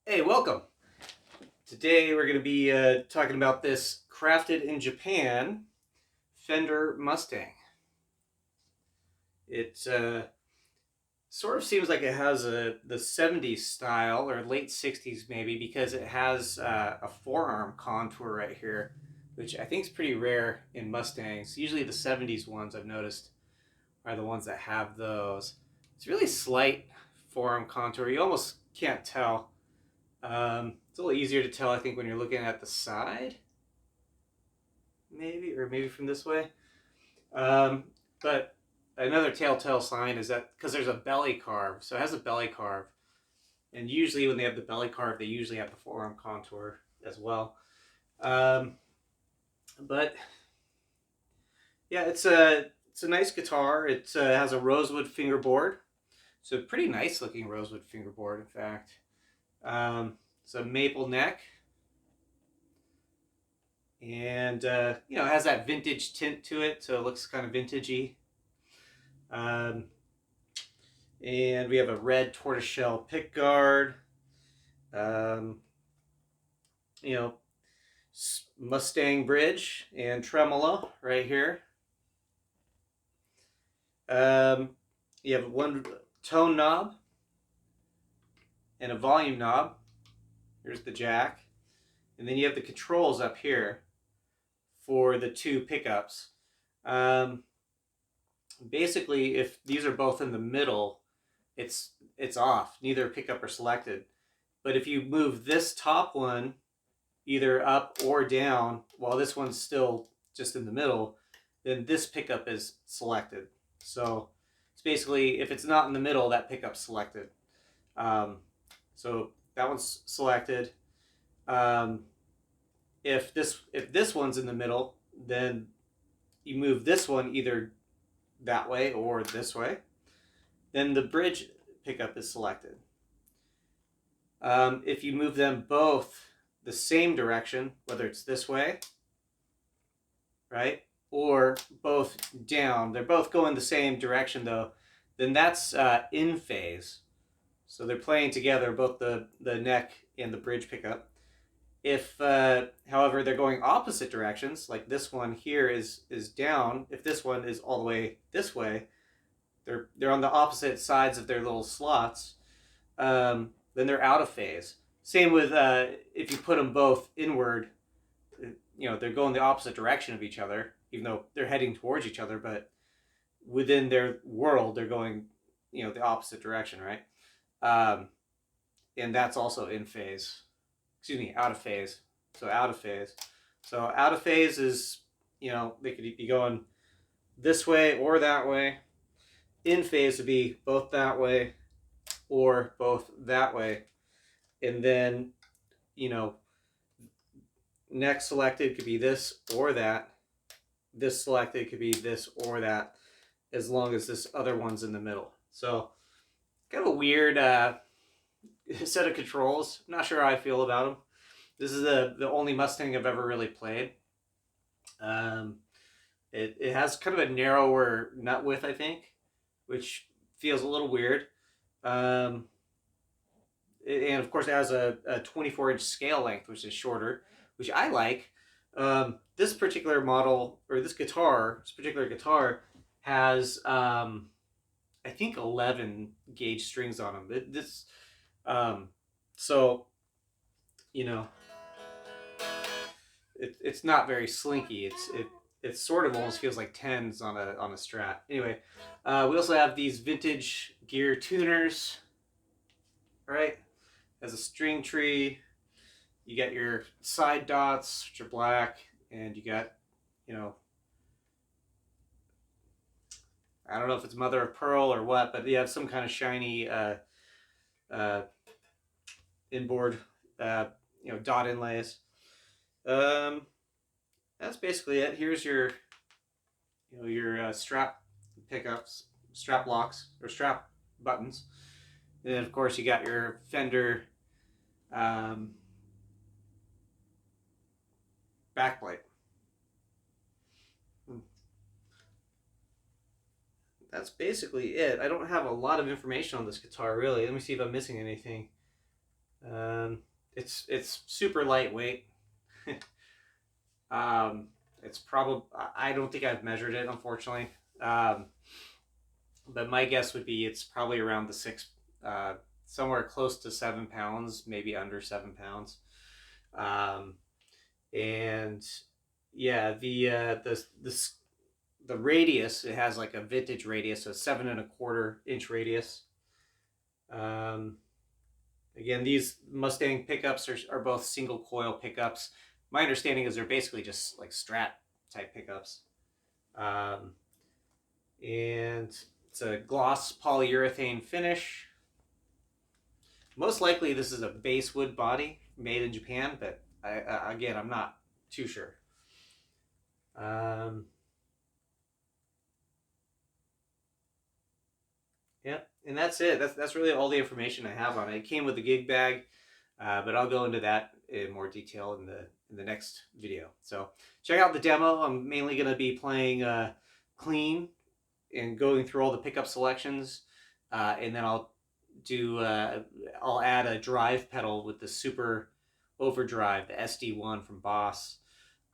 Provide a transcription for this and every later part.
Hey, welcome. Today we're going to be talking about this crafted in Japan Fender Mustang. It sort of seems like it has the 70s style or late 60s maybe because it has a forearm contour right here, which I think is pretty rare in Mustangs. Usually the 70s ones I've noticed are the ones that have those. It's really slight forearm contour. You almost can't tell. It's a little easier to tell, I think, when you're looking at the side, maybe, or maybe from this way. Um, but another telltale sign is that because there's a belly carve, so it has a belly carve, and usually when they have the belly carve, they usually have the forearm contour as well. Um, but yeah, it's a nice guitar. It has a rosewood fingerboard, so pretty nice looking rosewood fingerboard, in fact. It's a maple neck, and it has that vintage tint to it, so it looks kind of vintagey. Um, and we have a red tortoiseshell pick guard. Um, you know, Mustang bridge and tremolo right here. Um, you have one tone knob and a volume knob. Here's the jack, and then you have the controls up here for the two pickups. Um, Basically, if these are both in the middle, it's off. Neither pickup are selected. But if you move this top one either up or down while this one's still just in the middle, then this pickup is selected. So it's basically, if it's not in the middle, that pickup's selected. Um, so that one's selected. Um, if this one's in the middle, then you move this one either that way or this way. Then the bridge pickup is selected. If you move them both the same direction, whether it's this way, right, or both down, they're both going the same direction though, then that's in phase. So they're playing together, both the neck and the bridge pickup. If, however, they're going opposite directions, like this one here is down, if this one is all the way this way, they're on the opposite sides of their little slots, then they're out of phase. Same with if you put them both inward, they're going the opposite direction of each other, even though they're heading towards each other, but within their world, they're going, the opposite direction, right? Um, and that's also in phase. Excuse me, out of phase. So out of phase. So out of phase is, they could be going this way or that way. In phase would be both that way or both that way. And then, you know, next selected could be this or that. This selected could be this or that, as long as this other one's in the middle. So kind of a weird set of controls. I'm not sure how I feel about them. This is the only Mustang I've ever really played. Um, it has kind of a narrower nut width, I think, which feels a little weird. Um, and of course, it has a 24-inch scale length, which is shorter, which I like. This particular model, or this particular guitar, has I think 11 gauge strings on them. Um, so you know, it's not very slinky. It sort of almost feels like tens on a Strat. Anyway, we also have these vintage gear tuners, right? As a string tree, you get your side dots, which are black, and you got, you know, I don't know if it's mother of pearl or what, but you have some kind of shiny uh, inboard, dot inlays. Um, that's basically it. Here's your strap pickups, strap locks, or strap buttons. And then, of course, you got your Fender um, backplate. That's basically it. I don't have a lot of information on this guitar, really. Let me see if I'm missing anything. Um, it's super lightweight. um, it's probably, I don't think I've measured it, unfortunately. Um, but my guess would be it's probably around the uh, somewhere close to 7 pounds, maybe under 7 pounds. Um, and yeah, the radius, it has like a vintage radius, so 7.25 inch radius. Um, Again, these Mustang pickups are both single coil pickups. My understanding is they're basically just like Strat type pickups. Um, and it's a gloss polyurethane finish. Most likely, this is a basswood body made in Japan, but again, I'm not too sure. Um, yeah, and that's it. That's really all the information I have on it. It came with a gig bag, but I'll go into that in more detail in the next video. So check out the demo. I'm mainly going to be playing clean and going through all the pickup selections, and then I'll add a drive pedal with the Super Overdrive, the SD1 from Boss.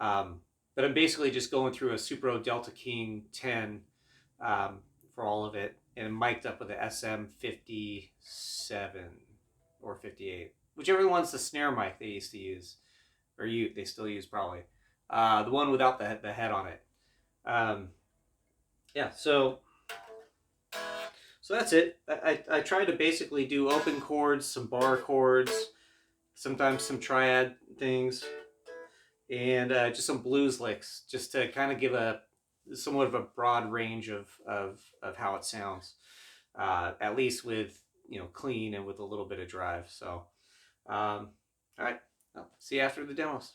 Um, but I'm basically just going through a Supro Delta King 10 um, for all of it, and mic'd up with the SM57 or 58, whichever one's the snare mic they used to use, or they still use probably. The one without the head on it. Um, yeah, so that's it. I try to basically do open chords, some bar chords, sometimes some triad things, and just some blues licks, just to kind of give a somewhat of a broad range of how it sounds, at least with clean and with a little bit of drive. So, all right, well, see you after the demos.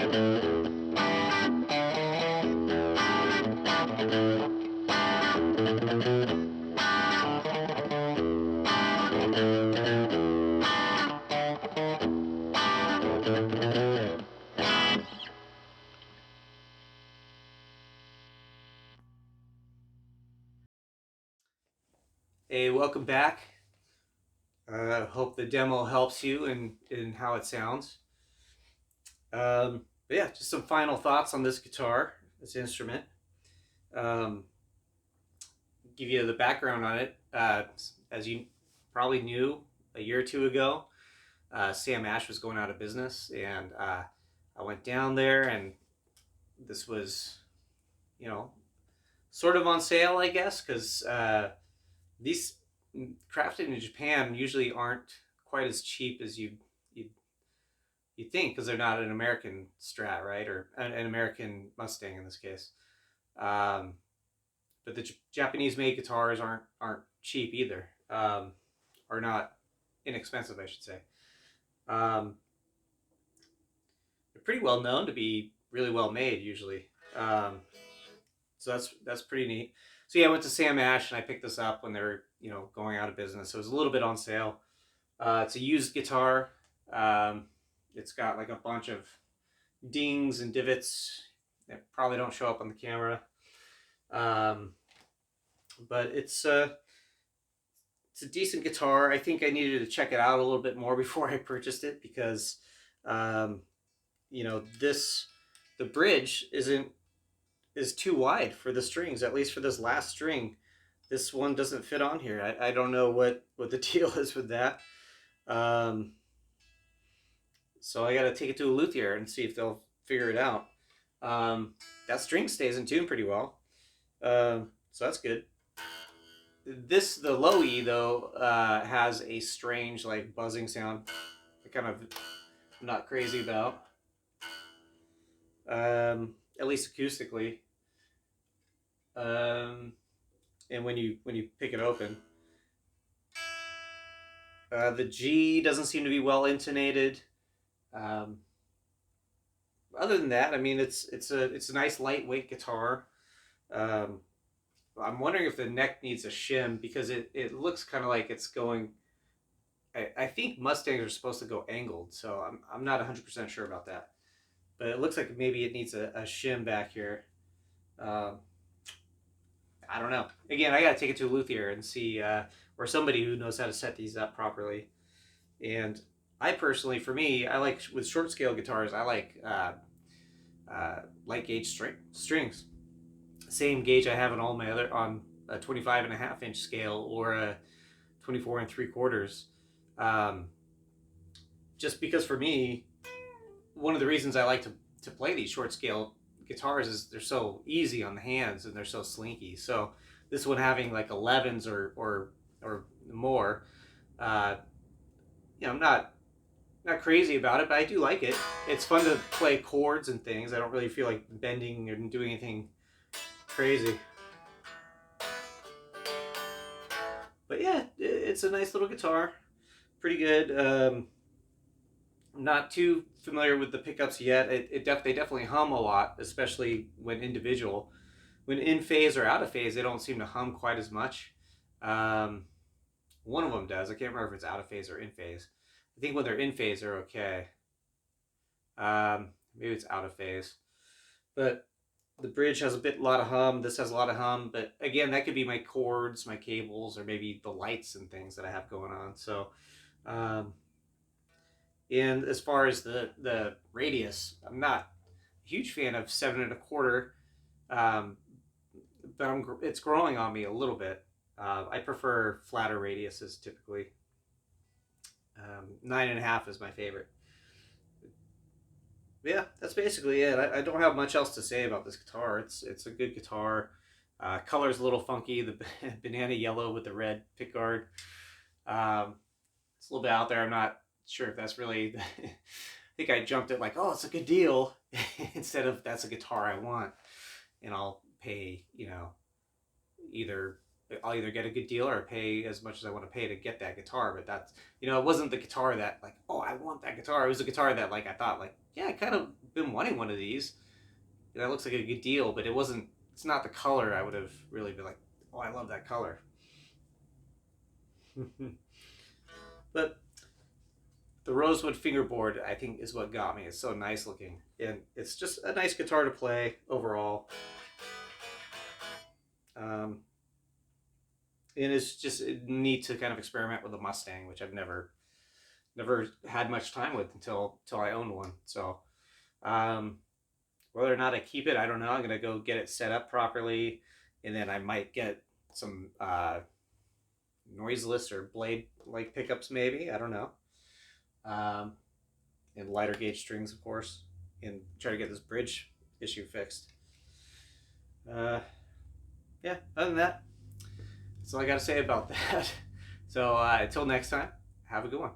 Hey, welcome back. Hope the demo helps you in how it sounds. But yeah, just some final thoughts on this guitar, this instrument. Um, give you the background on it. As you probably knew, a year or two ago, Sam Ash was going out of business, and I went down there, and this was, you know, sort of on sale, I guess, because these crafted in Japan usually aren't quite as cheap as you think, because they're not an American Strat, right, or an American Mustang in this case. Um, but the Japanese made guitars aren't cheap either, or not inexpensive, I should say. Um, they're pretty well known to be really well made usually. So that's pretty neat. So yeah, I went to Sam Ash and I picked this up when they were going out of business. So it was a little bit on sale. It's a used guitar. Um, it's got like a bunch of dings and divots that probably don't show up on the camera. But it's a decent guitar. I think I needed to check it out a little bit more before I purchased it because, um, the bridge is too wide for the strings. At least for this last string, this one doesn't fit on here. I don't know what the deal is with that. Um, so I got to take it to a luthier and see if they'll figure it out. That string stays in tune pretty well, so that's good. The low E though has a strange like buzzing sound. I kind of not crazy about, at least acoustically. Um, and when you pick it open, the G doesn't seem to be well intonated. Um, Other than that, I mean, it's a nice lightweight guitar. Um, I'm wondering if the neck needs a shim because it looks kind of like it's going. I think Mustangs are supposed to go angled, so I'm not 100% sure about that. But it looks like maybe it needs a shim back here. Um, I don't know. Again, I got to take it to a luthier and see, or somebody who knows how to set these up properly. And I personally, for me, I like with short scale guitars, I like light gauge strings. Same gauge I have on all my other on a 25.5 inch scale or a 24 and 3/4. Um, just because for me, one of the reasons I like to play these short scale guitars is they're so easy on the hands and they're so slinky. So this one having like 11s or more, uh, I'm not crazy about it, but I do like it. It's fun to play chords and things. I don't really feel like bending or doing anything crazy. But yeah, it's a nice little guitar. Pretty good. I'm not too familiar with the pickups yet. They definitely hum a lot, especially when individual. When in phase or out of phase, they don't seem to hum quite as much. Um, One of them does. I can't remember if it's out of phase or in phase. I think when they're in phase, they're okay. Maybe it's out of phase. But the bridge has a lot of hum. This has a lot of hum. But again, that could be my cords, my cables, or maybe the lights and things that I have going on. So, um, and as far as the radius, I'm not a huge fan of 7 1/4. Um, but it's growing on me a little bit. I prefer flatter radiuses typically. 9.5 is my favorite. Yeah, that's basically it. I don't have much else to say about this guitar. It's a good guitar. Color's a little funky. The banana yellow with the red pickguard. It's a little bit out there. I'm not sure if that's really. I think I jumped it like, oh, it's a good deal, instead of that's a guitar I want, and I'll pay either I'll either get a good deal or pay as much as I want to pay to get that guitar. But that's, it wasn't the guitar that like, oh, I want that guitar. It was a guitar that like I thought like, yeah, I kind of been wanting one of these. That looks like a good deal, but it wasn't. It's not the color I would have really been like, oh, I love that color. But the rosewood fingerboard, I think, is what got me. It's so nice looking, and it's just a nice guitar to play overall. Um, and it's just neat to kind of experiment with the Mustang, which I've never had much time with until I owned one. So whether or not I keep it, I don't know. I'm gonna go get it set up properly, and then I might get some noiseless or blade like pickups, maybe. I don't know. Um, and lighter gauge strings, of course, and try to get this bridge issue fixed. Uh, yeah. Other than that, that's all I got to say about that. So until next time, have a good one.